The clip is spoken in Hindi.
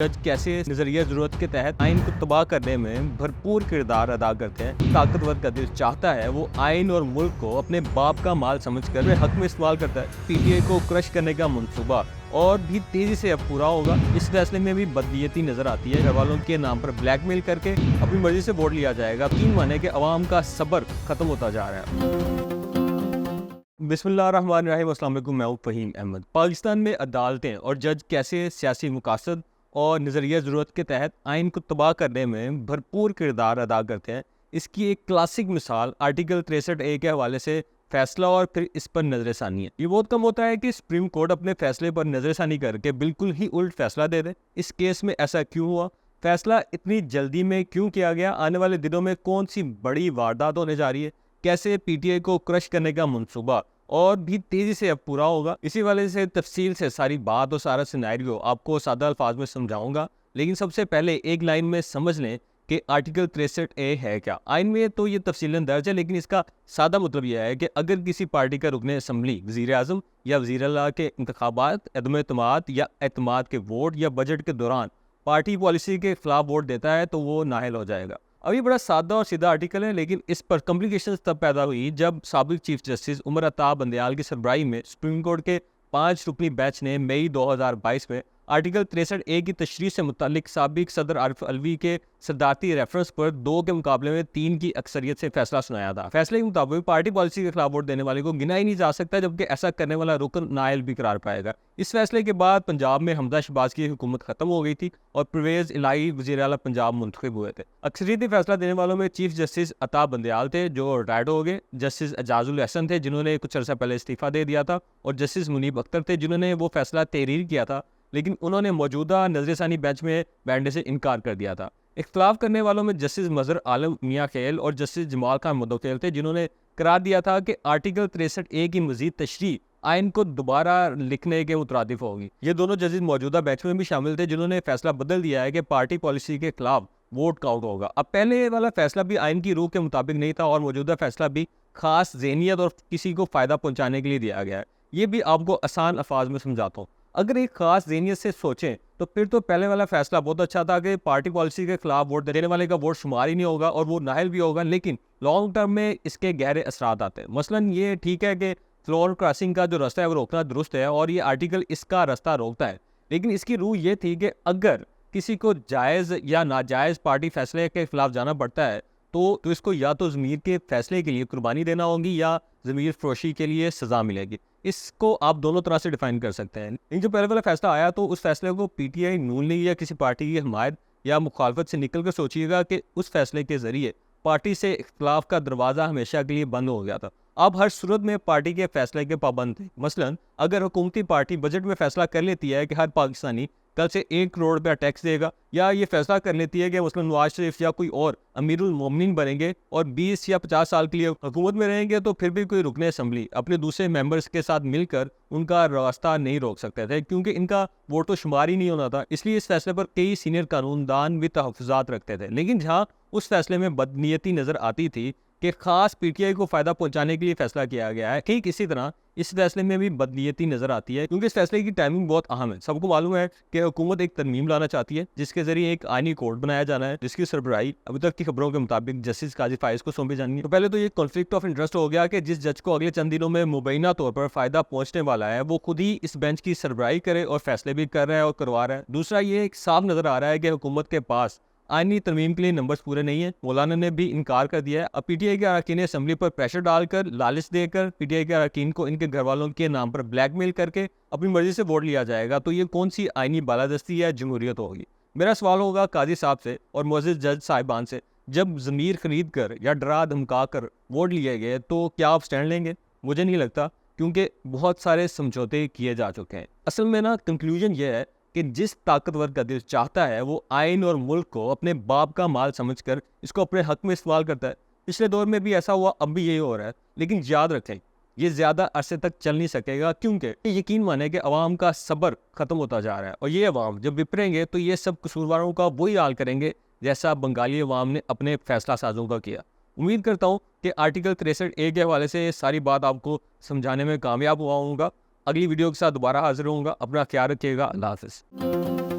जज कैसे नजरिया जरूरत के तहत आइन को तबाह करने में भरपूर किरदार अदा करते हैं। ताकतवर का दिल चाहता है वो आइन और मुल्क को अपने बाप का माल समझकर अपने हक में इस्तेमाल करता है। पीटीआई को क्रश करने का मंसूबा और भी तेजी से अब पूरा होगा। इस फैसले में भी बदनीयती नजर आती है। घर वालों के नाम पर ब्लैकमेल करके अपनी मर्जी से वोट लिया जाएगा। 3 महीने के अवाम का सब्र खत्म होता जा रहा है। बिस्मिल्लाहिर्रहमानिर्रहीम, अस्सलाम वालेकुम। मैं हूं फ़हीम अहमद। पाकिस्तान में अदालतें और जज कैसे सियासी मकासद और नज़रिया ज़रूरत के तहत आइन को तबाह करने में भरपूर किरदार अदा करते हैं, इसकी एक क्लासिक मिसाल आर्टिकल 63A के हवाले से फैसला और फिर इस पर नजरसानी है। ये बहुत कम होता है कि सुप्रीम कोर्ट अपने फैसले पर नजरसानी करके बिल्कुल ही उल्ट फैसला दे दे। इस केस में ऐसा क्यों हुआ? फैसला इतनी जल्दी में क्यों किया गया? आने वाले दिनों में कौन सी बड़ी वारदात होने जा रही है? कैसे पीटीआई को क्रश करने का मंसूबा और भी तेजी से अब पूरा होगा? इसी वाले से तफसील से सारी बात और सारा सिनेरियो आपको सादा अल्फाज में समझाऊंगा। लेकिन सबसे पहले एक लाइन में समझ लें कि आर्टिकल 63A है क्या। आइन में तो ये तफसीलन दर्ज है, लेकिन इसका सादा मतलब यह है कि अगर किसी पार्टी का रुकने असम्बली, वज़ीर आज़म या वज़ीर आला के इंतखाबात, अदम एतमाद या एतमाद के वोट या बजट के दौरान पार्टी पॉलिसी के खिलाफ वोट देता है तो वो नाअहल हो जाएगा। अब ये बड़ा सादा और सीधा आर्टिकल है, लेकिन इस पर कॉम्प्लिकेशंस तब पैदा हुई जब साबिक चीफ जस्टिस उमर अता बंदयाल की सरबराही में सुप्रीम कोर्ट के 5 रुकनी बेंच ने मई 2022 में आर्टिकल 63A की तशरीह से मुतालिक साबिक सदर आरिफ अलवी के सदारती रेफरेंस पर 2 के मुकाबले में 3 की अक्सरियत से फैसला सुनाया था। फैसले के मुताबिक पार्टी पॉलिसी के खिलाफ वोट देने वाले को गिना ही नहीं जा सकता, जबकि ऐसा करने वाला रुकन नाअहल भी करार पाएगा। इस फैसले के बाद पंजाब में हमजा शहबाज की हुकूमत खत्म हो गई थी और परवेज इलाही वज़ीर आला पंजाब मुंतखब हुए थे। अक्सरियती फैसला देने वालों में चीफ जस्टिस अता बंदयाल थे जो रिटायर्ड हो गए, जस्टिस एजाजुल हसन थे जिन्होंने कुछ अर्सा पहले इस्तीफा दे दिया था, और जस्टिस मुनीब अख्तर थे जिन्होंने वो फैसला तहरीर किया था, लेकिन उन्होंने मौजूदा नजरसानी बेंच में बैठने से इनकार कर दिया था। इख्तलाफ करने वालों में जस्टिस मजहर आलम मियाँ खेल और जस्टिस जमाल खान मुदोखेल थे जिन्होंने करार दिया था कि आर्टिकल 63A की मजीद तशरीह आइन को दोबारा लिखने के मुतरादिफ होगी। ये दोनों जजेस मौजूदा बेंच में भी शामिल थे जिन्होंने फैसला बदल दिया है कि पार्टी पॉलिसी के खिलाफ वोट काउंट होगा। अब पहले वाला फैसला भी आइन की रूह के मुताबिक नहीं था और मौजूदा फैसला भी खास ज़हनियत और किसी को फ़ायदा पहुँचाने के लिए दिया गया है। ये भी आपको आसान अल्फाज में समझाता हूँ। अगर एक खास ज़हनियत से सोचें तो फिर तो पहले वाला फैसला बहुत अच्छा था कि पार्टी पॉलिसी के खिलाफ वोट देने वाले का वोट शुमार ही नहीं होगा और वो नाअहल भी होगा, लेकिन लॉन्ग टर्म में इसके गहरे असरात आते हैं। मसलन ये ठीक है कि फ्लोर क्रॉसिंग का जो रास्ता है वो रोकना दुरुस्त है और ये आर्टिकल इसका रास्ता रोकता है, लेकिन इसकी रूह ये थी कि अगर किसी को जायज़ या नाजायज़ पार्टी फैसले के खिलाफ जाना पड़ता है तो इसको या तो ज़मीर के फैसले के लिए कुर्बानी देना होगी या ज़मीर फरोशी के लिए सज़ा मिलेगी। इसको आप दोनों तरह से डिफाइन कर सकते हैं। लेकिन जो पहले वाला फैसला आया तो उस फैसले को पीटीआई, नून लीग या किसी पार्टी की हमायत या मुखालफत से निकल कर सोचिएगा कि उस फैसले के जरिए पार्टी से इख्तलाफ का दरवाज़ा हमेशा के लिए बंद हो गया था। अब हर सूरत में पार्टी के फैसले के पाबंद थे। मसलन अगर हुकूमती पार्टी बजट में फैसला कर लेती है कि हर पाकिस्तानी कल से 1 करोड़ रुपया टैक्स देगा, या ये फैसला कर लेती है कि मसलन नवाज शरीफ या कोई और अमीरुल मोमिनीन बनेंगे और 20 या 50 साल के लिए हुकूमत में रहेंगे, तो फिर भी कोई रुकने असम्बली अपने दूसरे मेंबर्स के साथ मिलकर उनका रास्ता नहीं रोक सकते थे, क्योंकि इनका वोट तो शुमार ही नहीं होना था। इसलिए इस फैसले पर कई सीनियर कानूनदान भी तहफ़्फ़ुज़ात रखते थे। लेकिन जहाँ उस फैसले में बदनीयती नज़र आती थी कि खास पीटीआई को फ़ायदा पहुंचाने के लिए फैसला किया गया है, ठीक इसी तरह इस फैसले में भी बदनीयती नज़र आती है, क्योंकि इस फैसले की टाइमिंग बहुत अहम है। सबको मालूम है कि हुकूमत एक तरमीम लाना चाहती है जिसके जरिए एक आइनी कोड बनाया जाना है, जिसकी सरबराही अभी तक की खबरों के मुताबिक जस्टिस काजी फाइज को सौंपी जानी है। तो पहले तो ये कॉन्फ्लिक्ट ऑफ इंटरेस्ट हो गया कि जिस जज को अगले चंद दिनों में मुबैना तौर पर फ़ायदा पहुँचने वाला है वो खुद ही इस बेंच की सरबराही करे और फैसले भी कर रहा है और करवा रहा है। दूसरा, ये एक साफ नज़र आ रहा है कि हुकूमत के पास आइनी तरमीम के लिए नंबर्स पूरे नहीं है। मौलाना ने भी इनकार कर दिया है। अब पीटीआई के अरकान असम्बली पर प्रेशर डालकर, लालच देकर पीटीआई के अरकान को इनके घर वालों के नाम पर ब्लैकमेल करके अपनी मर्जी से वोट लिया जाएगा, तो ये कौन सी आइनी बालादस्ती या जमहूरियत होगी? मेरा सवाल होगा काजी साहब से और मुअज़्ज़िज़ जज साहिबान से, जब ज़मीर खरीद कर या डरा धमका कर वोट लिए गए तो क्या आप स्टैंड लेंगे? मुझे नहीं लगता, क्योंकि बहुत सारे समझौते किए जा चुके हैं। असल में ना कंक्लूजन ये है कि जिस ताकतवर का दिल चाहता है वो आइन और मुल्क को अपने बाप का माल समझकर इसको अपने हक में इस्तेमाल करता है। पिछले दौर में भी ऐसा हुआ, अब भी यही हो रहा है, लेकिन याद रखें ये ज़्यादा अरसे तक चल नहीं सकेगा, क्योंकि यकीन माने कि अवाम का सब्र ख़त्म होता जा रहा है और ये अवाम जब विपरेंगे तो ये सब कसूरवारों का वही हाल करेंगे जैसा बंगाली अवाम ने अपने फैसला साजों का किया। उम्मीद करता हूँ कि आर्टिकल 63A के हवाले से सारी बात आपको समझाने में कामयाब हुआ हूँगा। अगली वीडियो के साथ दोबारा हाजिर होऊंगा। अपना ख्याल रखिएगा। अल्लाह हाफ़िज़।